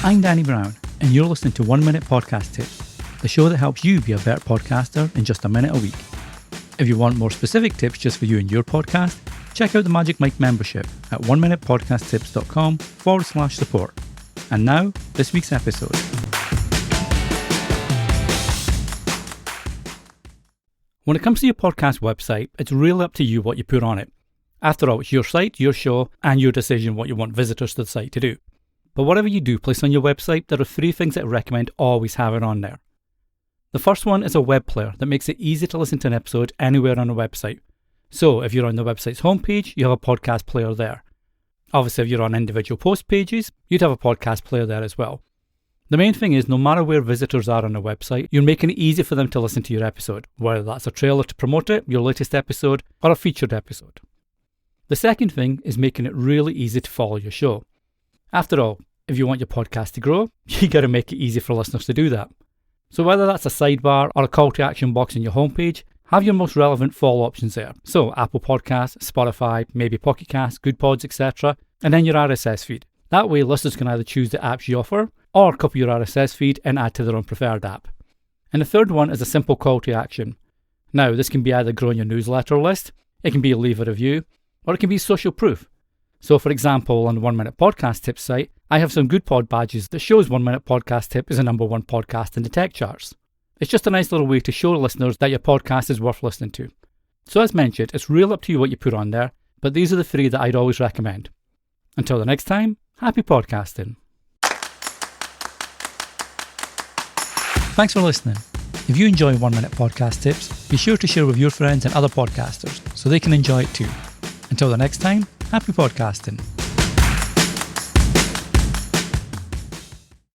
I'm Danny Brown, and you're listening to 1 Minute Podcast Tips, the show that helps you be a better podcaster in just a minute a week. If you want more specific tips just for you and your podcast, check out the Magic Mike membership at 1minutepodcasttips.com/support. And now, this week's episode. When it comes to your podcast website, it's really up to you what you put on it. After all, it's your site, your show, and your decision what you want visitors to the site to do. But whatever you do place on your website, there are 3 things that I recommend always having on there. The first one is a web player that makes it easy to listen to an episode anywhere on a website. So if you're on the website's homepage, you have a podcast player there. Obviously, if you're on individual post pages, you'd have a podcast player there as well. The main thing is, no matter where visitors are on a website, you're making it easy for them to listen to your episode, whether that's a trailer to promote it, your latest episode, or a featured episode. The second thing is making it really easy to follow your show. After all, if you want your podcast to grow, you got to make it easy for listeners to do that. So whether that's a sidebar or a call to action box on your homepage, have your most relevant follow options there. So Apple Podcasts, Spotify, maybe Pocket Casts, Good Pods, etc. And then your RSS feed. That way listeners can either choose the apps you offer or copy your RSS feed and add to their own preferred app. And the third one is a simple call to action. Now, this can be either growing your newsletter list, it can be leave a review, or it can be social proof. So for example, on the 1 Minute Podcast Tips site, I have some Good Pod badges that shows 1 Minute Podcast Tip is a number 1 podcast in the tech charts. It's just a nice little way to show listeners that your podcast is worth listening to. So as mentioned, it's real up to you what you put on there, but these are the 3 that I'd always recommend. Until the next time, happy podcasting. Thanks for listening. If you enjoy 1 Minute Podcast Tips, be sure to share with your friends and other podcasters so they can enjoy it too. Until the next time, happy podcasting.